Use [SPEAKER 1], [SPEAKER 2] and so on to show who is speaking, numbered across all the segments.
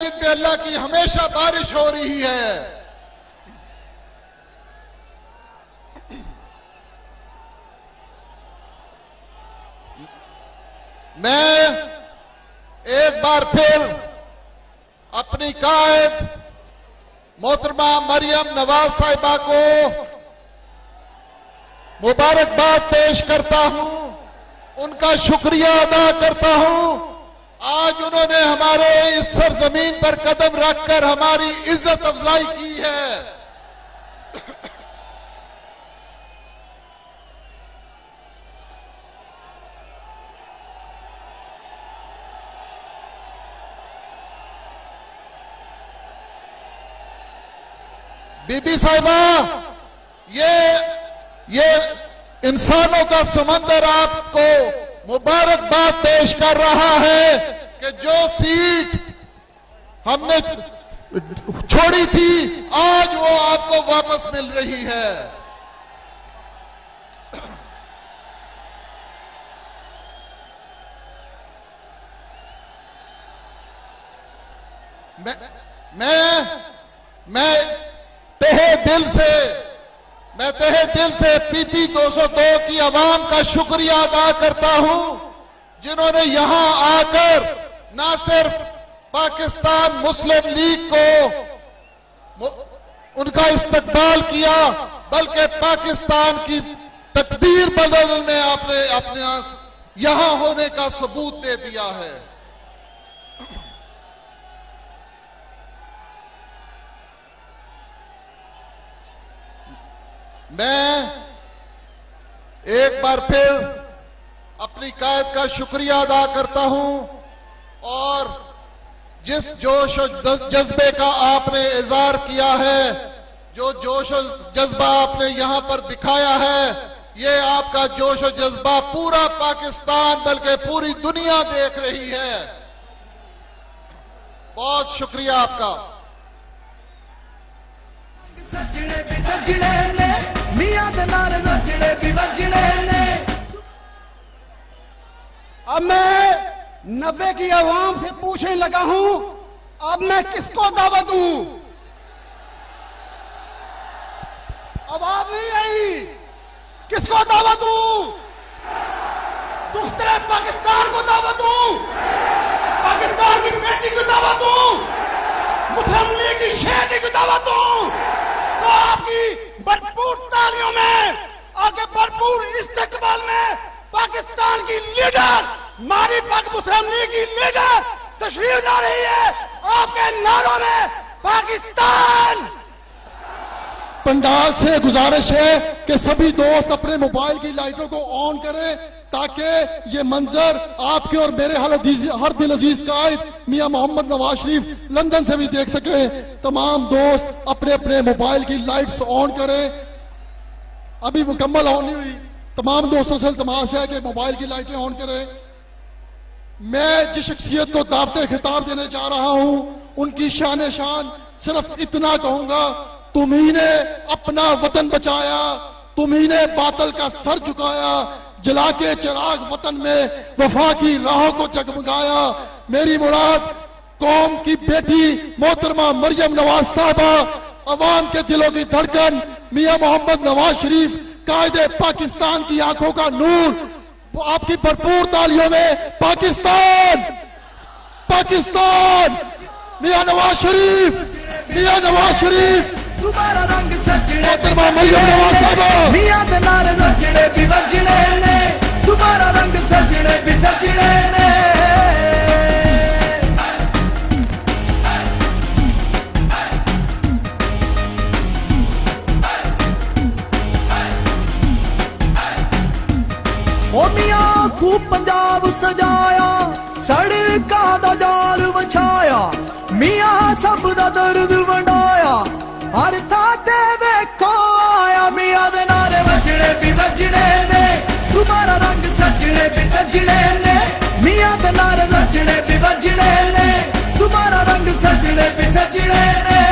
[SPEAKER 1] जिन पे अल्लाह की हमेशा बारिश हो रही है। मैं एक बार फिर अपनी कायद मोहतरमा मरियम नवाज साहिबा को मुबारकबाद पेश करता हूं, उनका शुक्रिया अदा करता हूं। आज उन्होंने हमारे इस सरजमीन पर कदम रखकर हमारी इज्जत अफजाई की है। बीबी साहिबा, ये इंसानों का समंदर आपको मुबारकबाद पेश कर रहा है कि जो सीट हमने छोड़ी थी आज वो आपको वापस मिल रही है। मैं तहे दिल से पीपी 202 की आवाम का शुक्रिया अदा करता हूं, जिन्होंने यहां आकर ना सिर्फ पाकिस्तान मुस्लिम लीग को उनका इस्तकबाल किया, बल्कि पाकिस्तान की तकदीर बदलने आपने अपने यहां होने का सबूत दे दिया है। मैं एक बार फिर अपनी कायद का शुक्रिया अदा करता हूं और जिस जोश और जज्बे का आपने इज़हार किया है, जो जोश और जज्बा आपने यहां पर दिखाया है, ये आपका जोश और जज्बा पूरा पाकिस्तान बल्कि पूरी दुनिया देख रही है। बहुत शुक्रिया आपका।
[SPEAKER 2] सजने भी सजने ने मियां दे नारे सजने भी बजने ने।
[SPEAKER 3] अब मैं 90 की आवाम से पूछने लगा हूं, अब मैं किसको दावत दूं? आवाज नहीं आई, किसको दावत दूं? दूसरे पाकिस्तान को दावत दूं? पाकिस्तान की बेटी को दावत दूं? मुस्लिम लीग की शहरी को दावत दूं? तो आपकी भरपूर तालियों में, आपके भरपूर इस्तेकबाल में पाकिस्तान की लीडर, हमारी पाक मुस्लिम लीग की लीडर तशरीफ ला रही है। आपके नारों में पाकिस्तान।
[SPEAKER 4] पंडाल से गुजारिश है कि सभी दोस्त अपने मोबाइल की लाइटों को ऑन करें ताकि ये मंजर आपके और मेरे हर दिल अजीज कायद मियां मोहम्मद नवाज शरीफ लंदन से भी देख सके। तमाम दोस्त अपने अपने मोबाइल की लाइट्स ऑन करें। अभी मुकम्मल ऑन नहीं हुई, तमाम दोस्तों से इल्तमास है कि मोबाइल की लाइटें ऑन करें। मैं जिस शख्सियत को दावते खिताब देने जा रहा हूं, उनकी शान शान सिर्फ इतना कहूंगा, तुम्ही ने अपना वतन बचाया, तुम्ही ने बातिल का सर झुकाया, जला के चिराग वतन में वफा की राहों को जगमगाया। मेरी मुराद कौम की बेटी मोहतरमा मरियम नवाज साहबा, अवाम के दिलों की धड़कन मियां मोहम्मद नवाज शरीफ, कायदे पाकिस्तान की आंखों का नूर। आपकी भरपूर तालियों में पाकिस्तान, पाकिस्तान, मियां नवाज शरीफ, मियां नवाज शरीफ।
[SPEAKER 2] दोबारा रंग सजने
[SPEAKER 4] मियां
[SPEAKER 2] दे नारे सजने भी बजने ने। दोबारा रंग सजने भी सजने ने। ओ मियां खूब पंजाब सजाया, सड़का दा जाल वछाया, मियां सब दा दर्द वंडाया, हर थाते वेखो आया। मियां दे नारे बजने भी बजने ने। दोबारा रंग सजने भी सजने ने। मियां दे नारे सजने भी बजने ने। दोबारा रंग सजने भी सजने ने।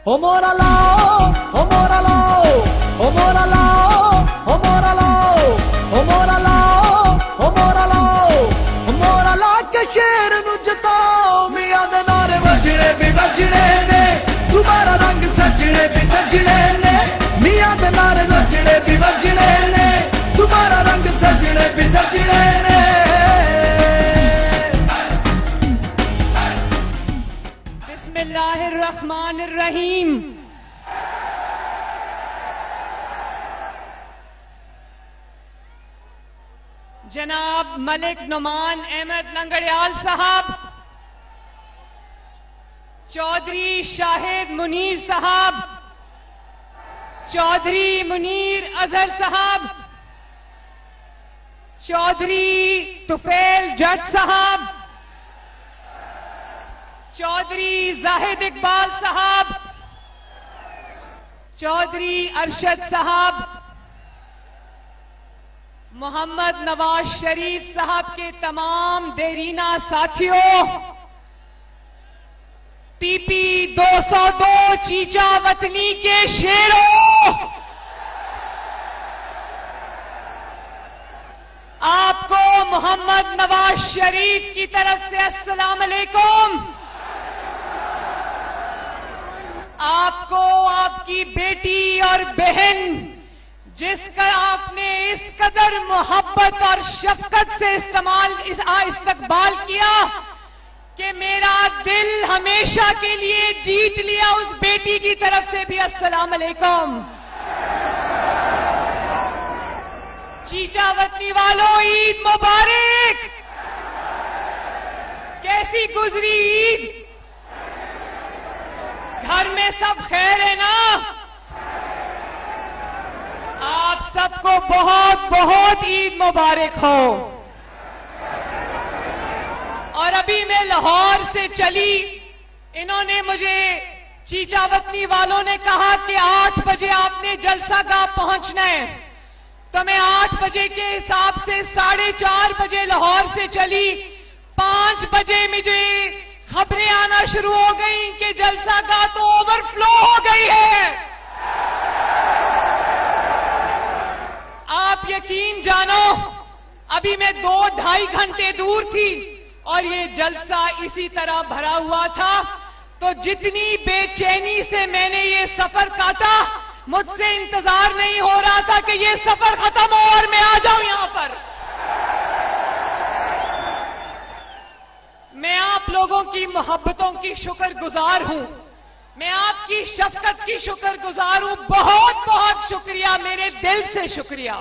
[SPEAKER 2] हो मोरा लाओ, हो मोरा लाओ, हो मोरा लाओ, हो मोरा लाओ, हो मोरा लाओ, हो मोरा लाओ, हो मोरा ला के शेर नू जताओ मियां दे नारे वजने भी वजने ने दोबारा रंग सजने भी सजने ने मियां दे नारे वजने भी वजने ने दोबारा रंग सजने भी सजने ने।
[SPEAKER 5] बिस्मिल्लाहिर्रहमानिर्रहीम। जनाब मलिक नुमान अहमद लंगड़ियाल साहब, चौधरी शाहिद मुनीर साहब, चौधरी मुनीर अजहर साहब, चौधरी तुफैल जट साहब, चौधरी जाहिद इकबाल साहब, चौधरी अरशद साहब, मोहम्मद नवाज शरीफ साहब के तमाम देरीना साथियों, पीपी 202 चीचा वतनी के शेरों, आपको मोहम्मद नवाज शरीफ की तरफ से अस्सलाम अलैकुम। आपको आपकी बेटी और बहन जिसका आपने इस कदर मोहब्बत और शफकत से इस्तकबाल किया कि मेरा दिल हमेशा के लिए जीत लिया, उस बेटी की तरफ से भी अस्सलाम अलैकुम। चीचा वतनी वालों, ईद मुबारक। कैसी गुजरी ईद? घर में सब खैर है ना? आप सबको बहुत बहुत ईद मुबारक हो। और अभी मैं लाहौर से चली, इन्होंने मुझे चीचा वतनी वालों ने कहा कि 8 बजे आपने जलसागाह पहुंचना है, तो मैं 8 बजे के हिसाब से 4:30 बजे लाहौर से चली। 5 बजे मुझे खबरें आना शुरू हो गई कि जलसागाह तो ओवरफ्लो हो गई है। आप यकीन जानो, अभी मैं 2-2.5 घंटे दूर थी और ये जलसा इसी तरह भरा हुआ था। तो जितनी बेचैनी से मैंने ये सफर काटा, मुझसे इंतजार नहीं हो रहा था कि ये सफर खत्म हो और मैं आ जाऊं यहां पर। मैं आप लोगों की मोहब्बतों की शुक्रगुजार हूं, मैं आपकी शफकत की शुक्रगुजार हूं। बहुत बहुत शुक्रिया, मेरे दिल से शुक्रिया।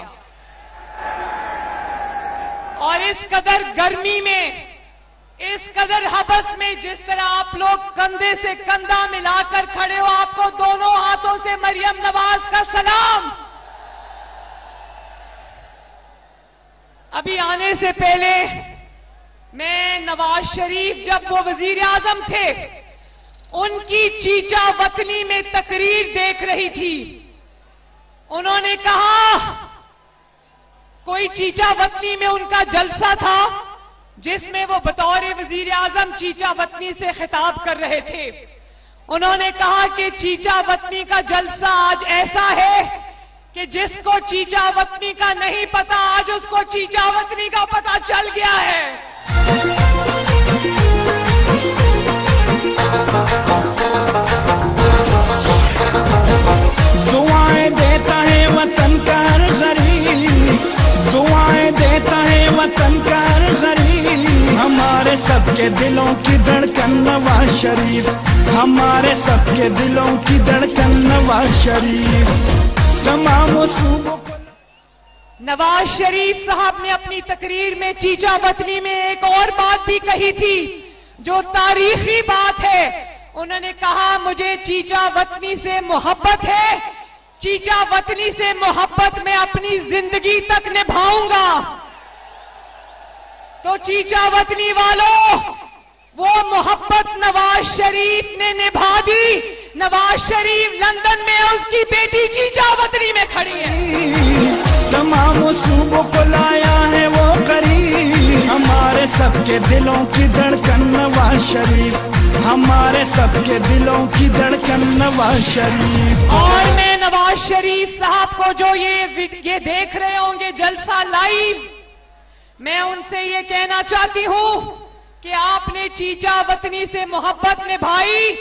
[SPEAKER 5] और इस कदर गर्मी में, इस कदर हबस में जिस तरह आप लोग कंधे से कंधा मिलाकर खड़े हो, आपको दोनों हाथों से मरियम नवाज का सलाम। अभी आने से पहले मैं नवाज शरीफ जब वो वजीर आजम थे, उनकी चीचा वतनी में तकरीर देख रही थी। उन्होंने कहा, कोई चीचा वतनी में उनका जलसा था जिसमें वो बतौर वजीर आजम चीचा वतनी से खिताब कर रहे थे। उन्होंने कहा कि चीचा वतनी का जलसा आज ऐसा है कि जिसको चीचा वतनी का नहीं पता, आज उसको चीचा वतनी का पता चल गया है।
[SPEAKER 6] दुआएं देता है वतन का हर गरीब, दुआएं देता है वतन का हर गरीब। हमारे सबके दिलों की धड़कन नवाज शरीफ, हमारे सबके दिलों की धड़कन नवाज शरीफ। तमाम सूबों को
[SPEAKER 5] नवाज शरीफ साहब ने अपनी तकरीर में चीचा वतनी में एक और बात भी कही थी जो तारीखी बात है। उन्होंने कहा, मुझे चीचा वतनी से मोहब्बत है, चीचा वतनी से मोहब्बत मैं अपनी जिंदगी तक निभाऊंगा। तो चीचा वतनी वालों, वो मोहब्बत नवाज शरीफ ने निभा दी। नवाज शरीफ लंदन में, उसकी बेटी चीचा वतनी में खड़ी है।
[SPEAKER 6] तमाम सूबों को लाया है वो करीब, हमारे सबके दिलों की धड़कन नवाज शरीफ, हमारे सबके दिलों की धड़कन नवाज शरीफ।
[SPEAKER 5] और मैं नवाज शरीफ साहब को जो ये देख रहे होंगे जलसा लाइव, मैं उनसे ये कहना चाहती हूं कि आपने चीचा वतनी से मोहब्बत निभाई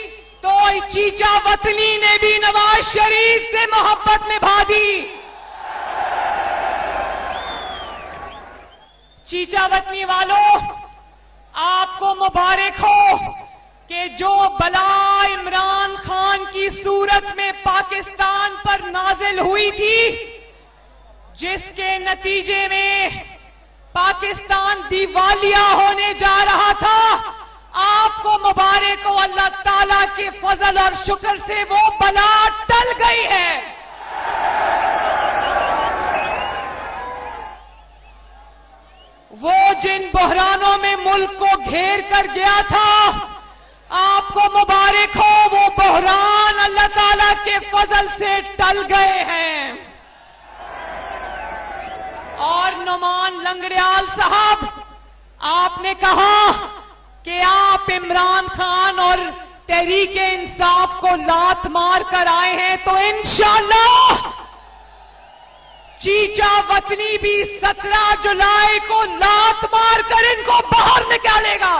[SPEAKER 5] तो चीचा वतनी ने भी नवाज शरीफ से मोहब्बत निभा दी। चीचा वतनी वालों, आपको मुबारक हो कि जो बला इमरान खान की सूरत में पाकिस्तान पर नाजिल हुई थी, जिसके नतीजे में पाकिस्तान दिवालिया होने जा रहा था, आपको मुबारक हो, अल्लाह ताला के फजल और शुक्र से वो बला टल गई है। वो जिन बहरानों में मुल्क को घेर कर गया था, आपको मुबारक हो, वो बहरान अल्लाह ताला के फजल से टल गए हैं। और नुमान लंगड़ियाल साहब, आपने कहा कि आप इमरान खान और तहरीक इंसाफ को लात मार कर आए हैं, तो इंशाअल्लाह चीचा वतनी भी 17 जुलाई को लात मार कर इनको बाहर निकालेगा।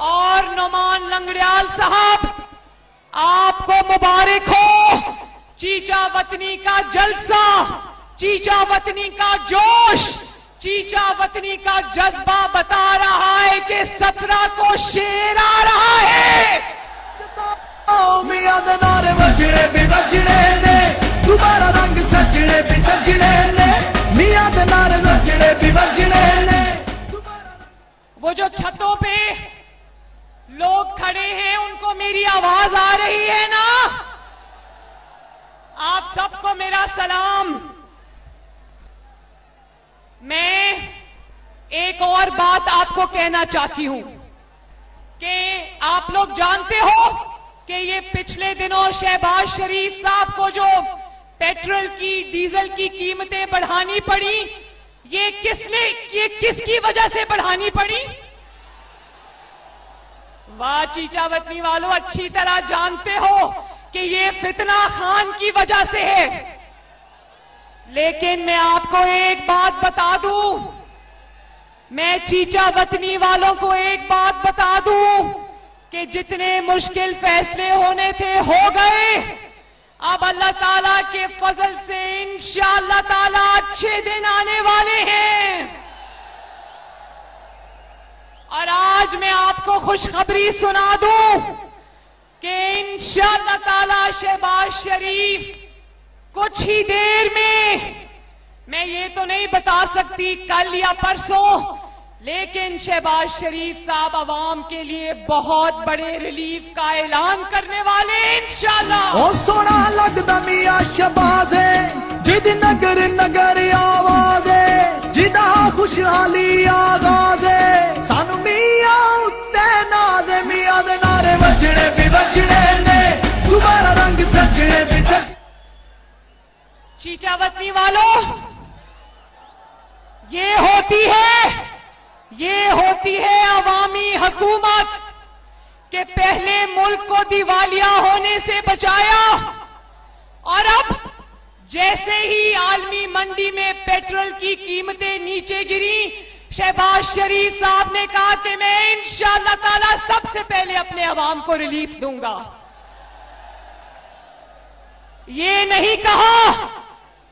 [SPEAKER 5] और नुमान लंगड़ियाल साहब, आपको मुबारक हो, चीचा वतनी का जलसा, चीचा वतनी का जोश, चीचा वतनी का जज्बा बता रहा है कि 17 को शेर आ रहा है।
[SPEAKER 2] मियां दे नारे बजने भी बजने ने, दोबारा रंग सजने भी सजने ने, मियां दे नारे बजने भी बजने ने।
[SPEAKER 5] वो जो छतों पे लोग खड़े हैं, उनको मेरी आवाज आ रही है ना? आप सबको मेरा सलाम। मैं एक और बात आपको कहना चाहती हूं कि आप लोग जानते हो कि ये पिछले दिनों शहबाज शरीफ साहब को जो पेट्रोल की, डीजल की कीमतें बढ़ानी पड़ी, ये किसकी वजह से बढ़ानी पड़ी? वाह चीचा वतनी वालों, अच्छी तरह जानते हो कि ये फितना खान की वजह से है। लेकिन मैं आपको एक बात बता दूं, मैं चीचा वतनी वालों को एक बात बता दूं कि जितने मुश्किल फैसले होने थे हो गए। अब अल्लाह ताला के फजल से इंशाअल्लाह ताला अच्छे दिन आने वाले हैं। और आज मैं आपको खुशखबरी सुना दूं कि इंशाअल्लाह ताला शहबाज शरीफ कुछ ही देर में, मैं ये तो नहीं बता सकती कल या परसों, लेकिन शहबाज शरीफ साहब अवाम के लिए बहुत बड़े रिलीफ का ऐलान करने वाले हैं इंशाअल्लाह।
[SPEAKER 2] ओ सोना लगदा मियां शहबाज है, जिद नगर नगर आवाज है, जिदा खुशहाली आगाज है, सानू मियां उत्ते नाज है, मियां दे नारे बजने भी बजने ने, दोबारा रंग सजने भी सज।
[SPEAKER 5] चीचा वतनी वालों, ये होती है अवामी हुकूमत के पहले मुल्क को दिवालिया होने से बचाया, और अब जैसे ही आलमी मंडी में पेट्रोल की कीमतें नीचे गिरी, शहबाज शरीफ साहब ने कहा कि मैं इंशाअल्लाह ताला सबसे पहले अपने अवाम को रिलीफ दूंगा। ये नहीं कहा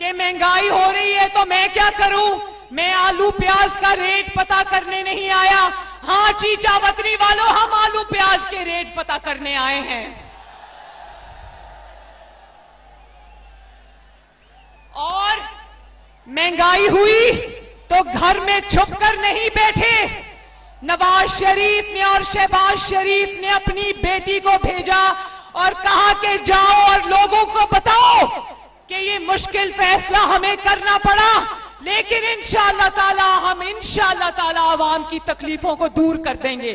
[SPEAKER 5] कि महंगाई हो रही है तो मैं क्या करूं, मैं आलू प्याज का रेट पता करने नहीं आया। हाँ चीचा वतनी वालों, हम आलू प्याज के रेट पता करने आए हैं। और महंगाई हुई तो घर में छुप कर नहीं बैठे। नवाज शरीफ ने और शहबाज शरीफ ने अपनी बेटी को भेजा और कहा कि जाओ और लोगों को बताओ कि ये मुश्किल फैसला हमें करना पड़ा, लेकिन इंशाअल्लाह ताला हम इंशाअल्लाह ताला आवाम की तकलीफों को दूर कर देंगे।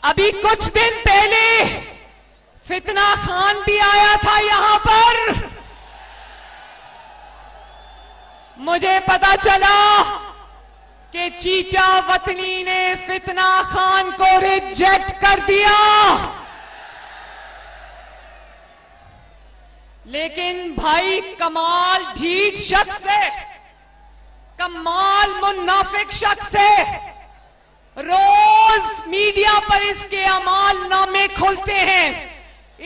[SPEAKER 5] अभी कुछ दिन पहले फितना खान भी आया था यहां पर। मुझे पता चला कि चीचा वतनी ने फितना खान को रिजेक्ट कर दिया, लेकिन भाई कमाल ढीठ शख्स है, कमाल मुनाफिक शख्स है। रोज मीडिया पर इसके अमाल नामे खुलते हैं,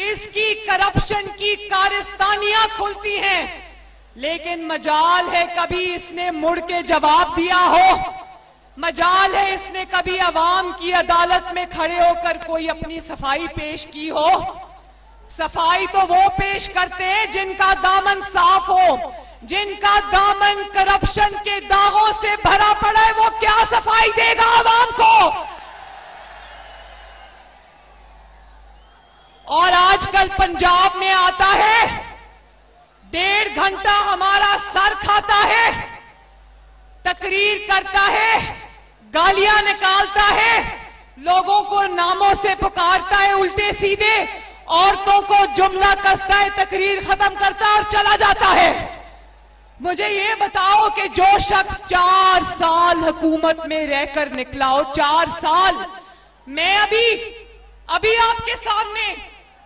[SPEAKER 5] इसकी करप्शन की कारस्तानियां खुलती हैं, लेकिन मजाल है कभी इसने मुड़ के जवाब दिया हो, मजाल है इसने कभी अवाम की अदालत में खड़े होकर कोई अपनी सफाई पेश की हो। सफाई तो वो पेश करते हैं जिनका दामन साफ हो, जिनका दामन करप्शन के दागों से भरा पड़ा है। वो क्या सफाई देगा आवाम को? और आजकल पंजाब में आता है, 1.5 घंटा हमारा सर खाता है, तकरीर करता है, गालियां निकालता है, लोगों को नामों से पुकारता है उल्टे सीधे, औरतों को जुमला कसता है, तकरीर खत्म करता है और चला जाता है। मुझे ये बताओ कि जो शख्स 4 साल हुकूमत में रहकर निकला हो, 4 साल, मैं अभी आपके सामने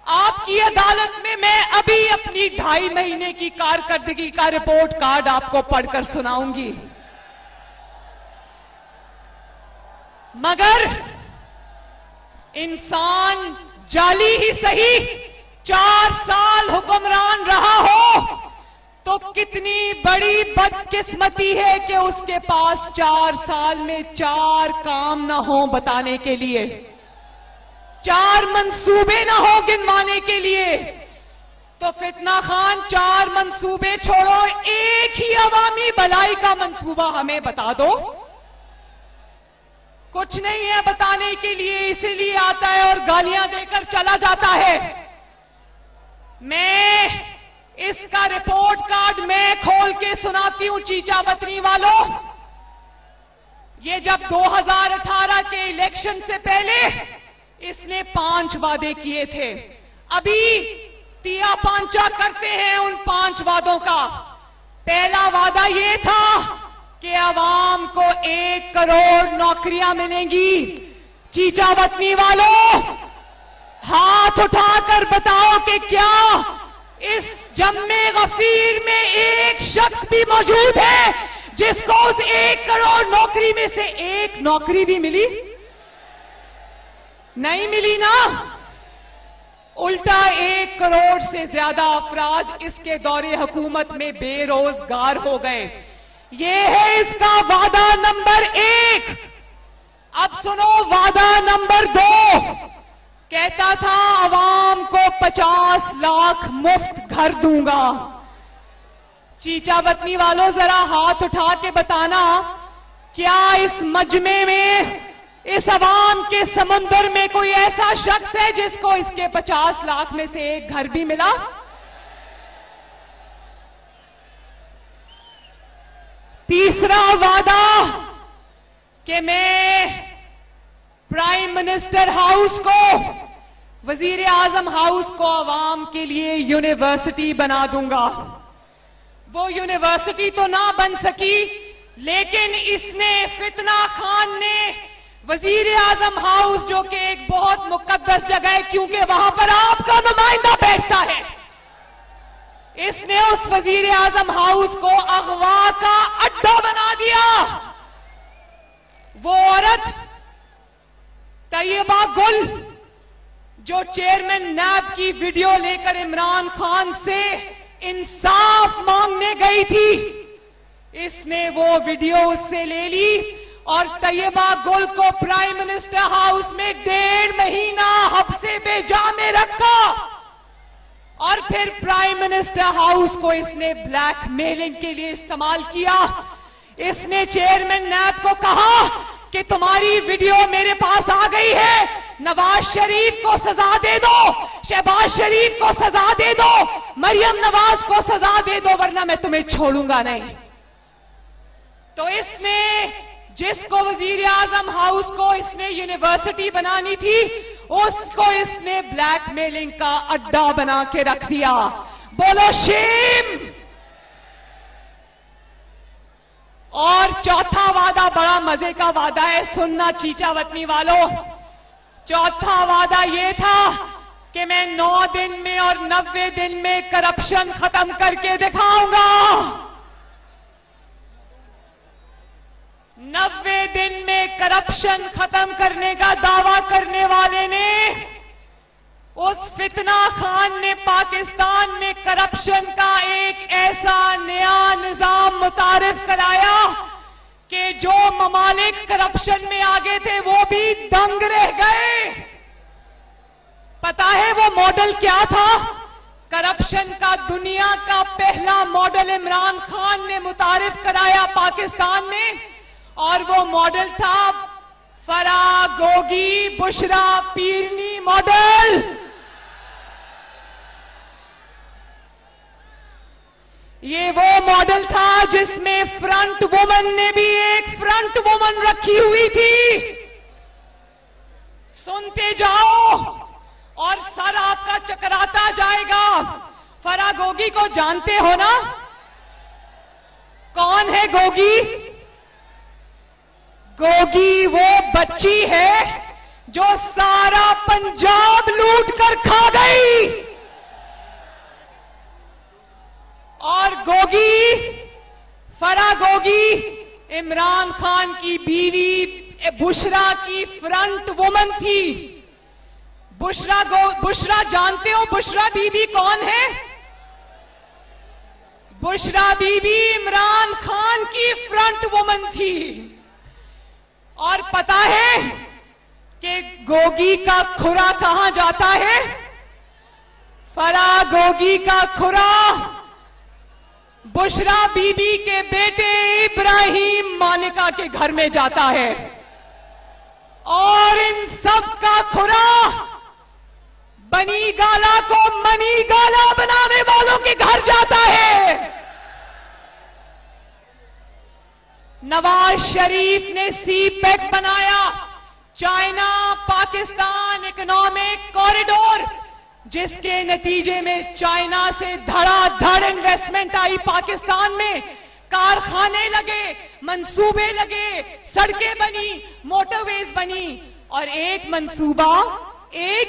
[SPEAKER 5] आपकी अदालत में मैं अभी अपनी 2.5 महीने की कारकर्दगी का रिपोर्ट कार्ड आपको पढ़कर सुनाऊंगी। मगर इंसान जाली ही सही 4 साल हुक्मरान रहा हो तो कितनी बड़ी बदकिस्मती है कि उसके पास 4 साल में 4 काम ना हो बताने के लिए, 4 मंसूबे ना हो गिनवाने के लिए। तो फितना खान 4 मंसूबे छोड़ो, एक ही अवामी भलाई का मंसूबा हमें बता दो। कुछ नहीं है बताने के लिए, इसीलिए आता है और गालियां देकर चला जाता है। मैं इसका रिपोर्ट कार्ड मैं खोल के सुनाती हूं चीचा वतनी वालों। ये जब 2018 के इलेक्शन से पहले इसने 5 वादे किए थे, अभी तिया पांचा करते हैं उन 5 वादों का। पहला वादा ये था कि आवाम को 1 करोड़ नौकरियां मिलेंगी। चीचा वतनी वालों, हाथ उठाकर बताओ कि क्या इस जम्मे गफीर में एक शख्स भी मौजूद है जिसको उस 1 करोड़ नौकरी में से 1 नौकरी भी मिली? नहीं मिली ना। उल्टा 1 करोड़ से ज्यादा अफराद इसके दौरे हुकूमत में बेरोजगार हो गए। ये है इसका वादा नंबर 1। अब सुनो वादा नंबर 2। कहता था आवाम को 50 लाख मुफ्त घर दूंगा। चीचा वतनी वालों, जरा हाथ उठा के बताना, क्या इस मजमे में, इस आवाम के समुंदर में कोई ऐसा शख्स है जिसको इसके 50 लाख में से 1 घर भी मिला? तीसरा वादा कि मैं प्राइम मिनिस्टर हाउस को, वजीर आजम हाउस को आवाम के लिए यूनिवर्सिटी बना दूंगा। वो यूनिवर्सिटी तो ना बन सकी, लेकिन इसने, फितना खान ने, वजीर आजम हाउस जो कि एक बहुत मुकद्दस जगह है क्योंकि वहां पर आपका नुमाइंदा बैठता है, इसने उस वजीर आजम हाउस को अगवा का अड्डा बना दिया। वो औरत तैयबा गुल जो चेयरमैन नैब की वीडियो लेकर इमरान खान से इंसाफ मांगने गई थी, इसने वो वीडियो उससे ले ली और तैयबा गुल को प्राइम मिनिस्टर हाउस में 1.5 महीना हब्से बेजा में रखा और फिर प्राइम मिनिस्टर हाउस को इसने ब्लैकमेलिंग के लिए इस्तेमाल किया। इसने चेयरमैन नैब को कहा कि तुम्हारी वीडियो मेरे पास आ गई है, नवाज शरीफ को सजा दे दो, शहबाज शरीफ को सजा दे दो, मरियम नवाज को सजा दे दो, वरना मैं तुम्हें छोड़ूंगा नहीं। तो इसने, जिसको वजीर आजम हाउस को इसने यूनिवर्सिटी बनानी थी, उसको इसने ब्लैकमेलिंग का अड्डा बना के रख दिया। बोलो शेम। और चौथा वादा बड़ा मजे का वादा है, सुनना चीचा वतनी वालों। चौथा वादा यह था कि मैं 9 दिन में और 90 दिन में करप्शन खत्म करके दिखाऊंगा। दिन में करप्शन खत्म करने का दावा करने वाले ने, उस फितना खान ने पाकिस्तान में करप्शन का एक ऐसा नया निजाम मुतारिफ कराया कि जो ममालिक करप्शन में आगे थे वो भी दंग रह गए। पता है वो मॉडल क्या था? करप्शन का दुनिया का पहला मॉडल इमरान खान ने मुतारिफ कराया पाकिस्तान में, और वो मॉडल था फराह गोगी बुशरा पीरनी मॉडल। ये वो मॉडल था जिसमें फ्रंट वुमन ने भी एक फ्रंट वुमन रखी हुई थी। सुनते जाओ और सर आपका चकराता जाएगा। फराह गोगी को जानते हो ना? कौन है गोगी? गोगी वो बच्ची है जो सारा पंजाब लूट कर खा गई। और गोगी, फराह गोगी इमरान खान की बीवी बुशरा की फ्रंट वुमन थी। बुशरा जानते हो बुशरा बीबी कौन है? बुशरा बीबी इमरान खान की फ्रंट वुमन थी। और पता है कि गोगी का खुरा कहां जाता है? फराह गोगी का खुरा बुशरा बीबी के बेटे इब्राहिम मानिका के घर में जाता है। और इन सब का खुरा बनी गाला को मनी गाला बनाने वालों के घर जाता है। नवाज शरीफ ने सीपेक बनाया, चाइना पाकिस्तान इकोनॉमिक कॉरिडोर, जिसके नतीजे में चाइना से धड़ाधड़ इन्वेस्टमेंट आई पाकिस्तान में। कारखाने लगे, मंसूबे लगे, सड़कें बनी, मोटरवेज बनी। और एक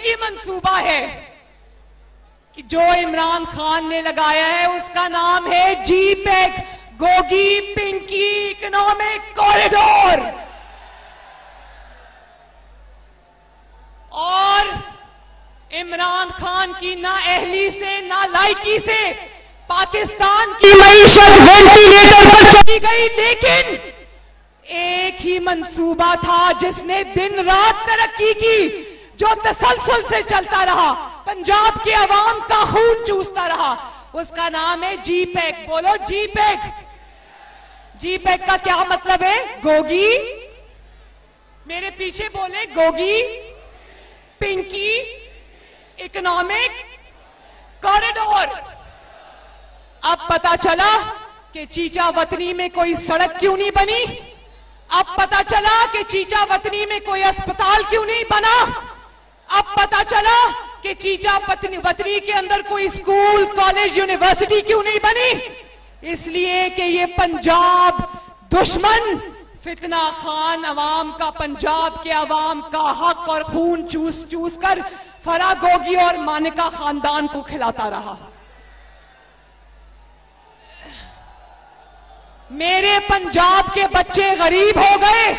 [SPEAKER 5] ही मंसूबा है कि जो इमरान खान ने लगाया है, उसका नाम है जीपेक, गोगी पिंकी इकोनॉमिक कॉरिडोर। और इमरान खान की ना अहली से ना लायकी से पाकिस्तान की मईशत वेंटिलेटर पर चली गई। लेकिन एक ही मंसूबा था जिसने दिन रात तरक्की की, जो तसलसल से चलता रहा, पंजाब के अवाम का खून चूसता रहा। उसका नाम है जीपेक। बोलो जीपेक। जीपेक का क्या मतलब है? गोगी, मेरे पीछे बोले, गोगी पिंकी इकोनॉमिक कॉरिडोर। अब पता चला कि चीचा वतनी में कोई सड़क क्यों नहीं बनी। अब पता चला कि चीचा वतनी में कोई अस्पताल क्यों नहीं बना। अब पता चला कि चीचा वतनी के अंदर कोई स्कूल, कॉलेज, यूनिवर्सिटी क्यों नहीं बनी। इसलिए कि ये पंजाब दुश्मन फितना खान अवाम का, पंजाब के अवाम का हक और खून चूस चूस कर फराह गोगी और मानिका खानदान को खिलाता रहा। मेरे पंजाब के बच्चे गरीब हो गए,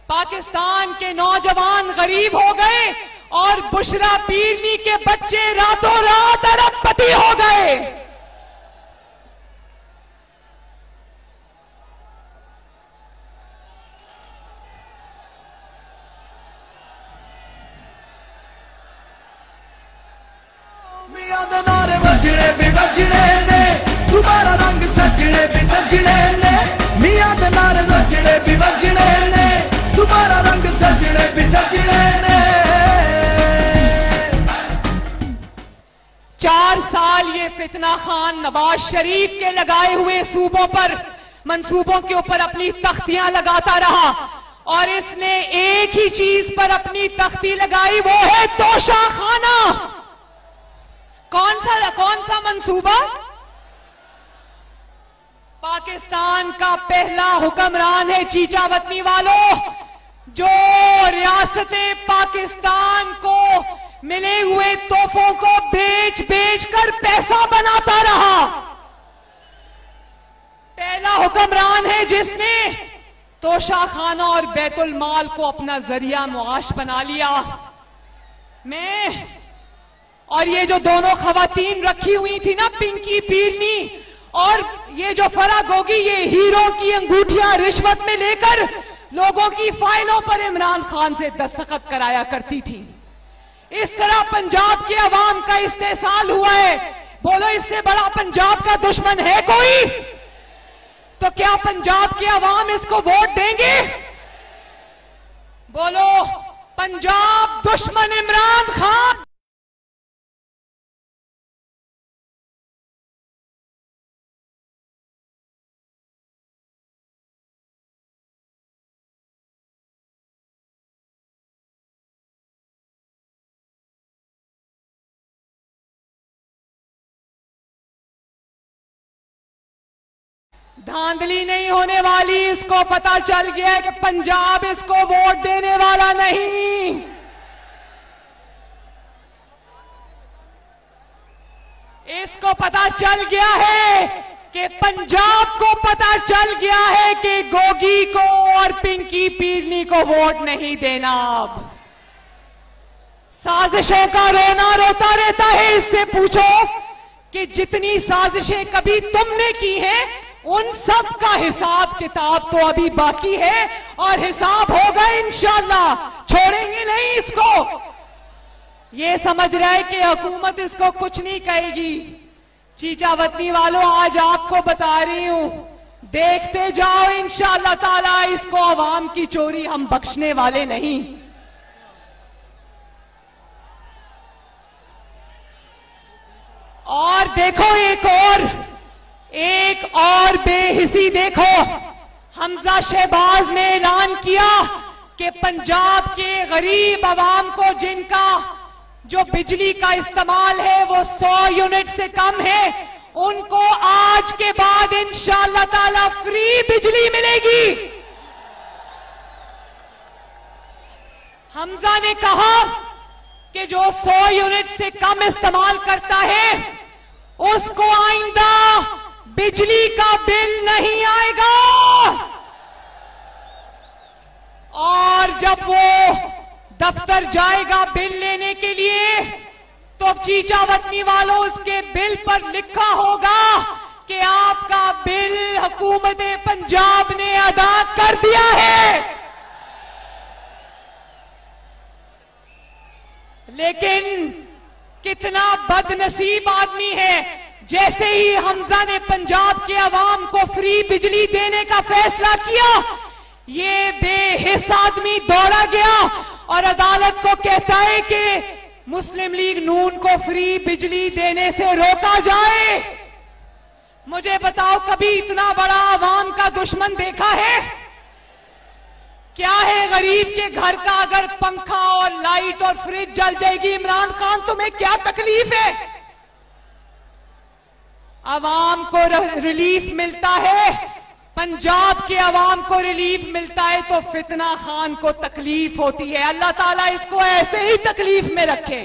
[SPEAKER 5] पाकिस्तान के नौजवान गरीब हो गए, और बुशरा पीरनी के बच्चे रातों रात अरबपति हो गए।
[SPEAKER 2] मियां दे नारे वजने भी वजने ने, दोबारा रंग सजने भी सजने ने। मियां दे नारे वजने भी वजने ने, दोबारा रंग सजने भी सजने ने।
[SPEAKER 5] 4 साल ये फितना खान नवाज शरीफ के लगाए हुए सूबों पर, मंसूबों के ऊपर अपनी तख्तियां लगाता रहा। और इसने एक ही चीज पर अपनी तख्ती लगाई, वो है तोशा खाना। कौन सा मंसूबा? पाकिस्तान का पहला हुक्मरान है चीचा वतनी वालों, जो रियासते पाकिस्तान को मिले हुए तोहफों को बेच बेच कर पैसा बनाता रहा। पहला हुक्मरान है जिसने तोशाखाना और बैतुल माल को अपना जरिया मुआश बना लिया। मैं और ये जो दोनों खवातीन रखी हुई थी ना, पिंकी पीरनी और ये जो फरा गोगी, ये हीरो की अंगूठियां रिश्वत में लेकर लोगों की फाइलों पर इमरान खान से दस्तखत कराया करती थी। इस तरह पंजाब के अवाम का इस्तेसाल हुआ है। बोलो, इससे बड़ा पंजाब का दुश्मन है कोई? तो क्या पंजाब के अवाम इसको वोट देंगे? बोलो, पंजाब दुश्मन इमरान खान। धांधली नहीं होने वाली, इसको पता चल गया है कि पंजाब इसको वोट देने वाला नहीं। इसको पता चल गया है कि पंजाब को पता चल गया है कि गोगी को और पिंकी पीरनी को वोट नहीं देना। अब साजिशों का रोना रोता रहता है। इससे पूछो कि जितनी साजिशें कभी तुमने की हैं, उन सब का हिसाब किताब तो अभी बाकी है और हिसाब होगा इंशाअल्लाह। छोड़ेंगे नहीं इसको। ये समझ रहा है कि हुकूमत इसको कुछ नहीं कहेगी। चीचा वतनी वालों, आज आपको बता रही हूं, देखते जाओ इंशाअल्लाह ताला। इसको अवाम की चोरी हम बख्शने वाले नहीं। और देखो, एक और बेहिसी देखो। हमजा शहबाज ने ऐलान किया कि पंजाब के गरीब अवाम को, जिनका जो बिजली का इस्तेमाल है वो 100 यूनिट से कम है, उनको आज के बाद इंशाअल्लाह ताला फ्री बिजली मिलेगी। हमजा ने कहा कि जो 100 यूनिट से कम इस्तेमाल करता है, उसको आइंदा बिजली का बिल नहीं आएगा। और जब वो दफ्तर जाएगा बिल लेने के लिए, तो चीचा वतनी वालों, उसके बिल पर लिखा होगा कि आपका बिल हुकूमत पंजाब ने अदा कर दिया है। लेकिन कितना बदनसीब आदमी है, जैसे ही हमजा ने पंजाब के अवाम को फ्री बिजली देने का फैसला किया, ये बेहिस आदमी दौड़ा गया और अदालत को कहता है कि मुस्लिम लीग नून को फ्री बिजली देने से रोका जाए। मुझे बताओ, कभी इतना बड़ा अवाम का दुश्मन देखा है? क्या है गरीब के घर का अगर पंखा और लाइट और फ्रिज जल जाएगी, इमरान खान तुम्हें क्या तकलीफ है? अवाम को रिलीफ मिलता है, पंजाब के अवाम को रिलीफ मिलता है, तो फितना खान को तकलीफ होती है। अल्लाह ताला इसको ऐसे ही तकलीफ में रखे।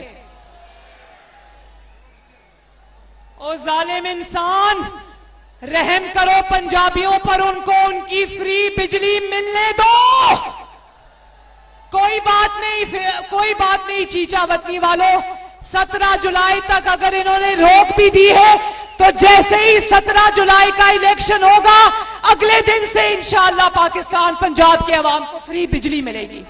[SPEAKER 5] ओ जालिम इंसान, रहम करो पंजाबियों पर, उनको उनकी फ्री बिजली मिलने दो। कोई बात नहीं चीचा वतनी वालों, 17 जुलाई तक अगर इन्होंने रोक भी दी है, तो जैसे ही 17 जुलाई का इलेक्शन होगा, अगले दिन से इंशाअल्लाह पाकिस्तान पंजाब के अवाम को फ्री बिजली मिलेगी।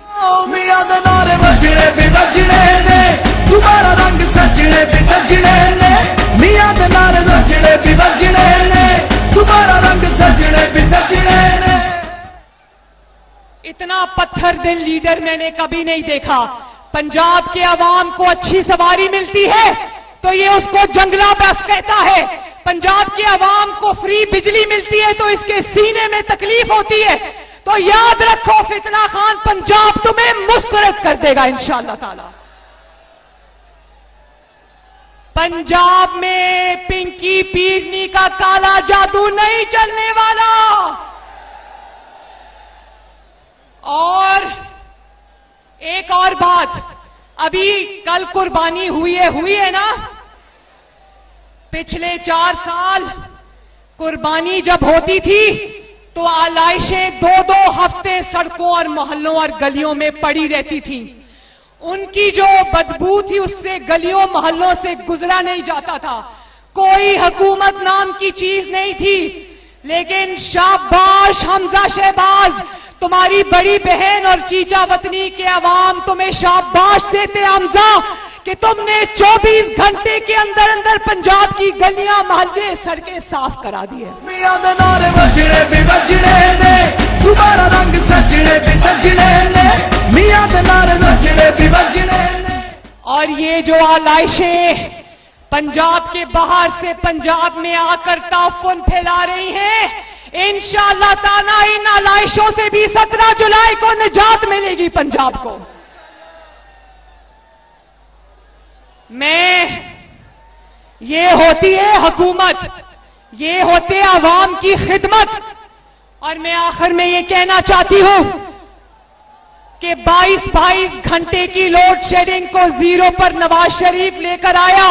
[SPEAKER 2] मियां दे नारे बजने भी बजने ने, दोबारा रंग सजने भी सजने ने। मियां दे नारे बजने भी बजने ने, दोबारा रंग सजने भी सजने ने।
[SPEAKER 5] इतना पत्थर दिल लीडर मैंने कभी नहीं देखा। पंजाब के अवाम को अच्छी सवारी मिलती है तो ये उसको जंगला बस कहता है। पंजाब के अवाम को फ्री बिजली मिलती है तो इसके सीने में तकलीफ होती है। तो याद रखो, फितना खान पंजाब तुम्हें मुस्तरद कर देगा इंशाअल्लाह ताला। पंजाब में पिंकी पीरनी का काला जादू नहीं चलने वाला। और एक और बात, अभी कल कुर्बानी हुई है ना। पिछले 4 साल कुर्बानी जब होती थी तो आलाइशें 2-2 हफ्ते सड़कों और मोहल्लों और गलियों में पड़ी रहती थी। उनकी जो बदबू थी उससे गलियों मोहल्लों से गुजरा नहीं जाता था। कोई हुकूमत नाम की चीज नहीं थी। लेकिन शाबाश हमजा शहबाज, तुम्हारी बड़ी बहन और चीचा वतनी के अवाम तुम्हें शाबाश देते हमजा कि तुमने 24 घंटे के अंदर अंदर पंजाब की गलियां मोहल्ले सड़कें साफ करा दी है।
[SPEAKER 2] मियां दे नारे वजने भी वजने ने, दोबारा रंग सजने भी सजने ने, मियां दे नारे वजने भी वजने ने।
[SPEAKER 5] और ये जो आलाइशें पंजाब के बाहर से पंजाब में आकर ताफुन फैला रही हैं, इंशाअल्लाह ताला इन आलाइशों से भी 17 जुलाई को निजात मिलेगी पंजाब को। ये होती है हुकूमत, ये होते आवाम की खिदमत। और मैं आखिर में ये कहना चाहती हूं कि 22 घंटे की लोड शेडिंग को जीरो पर नवाज शरीफ लेकर आया।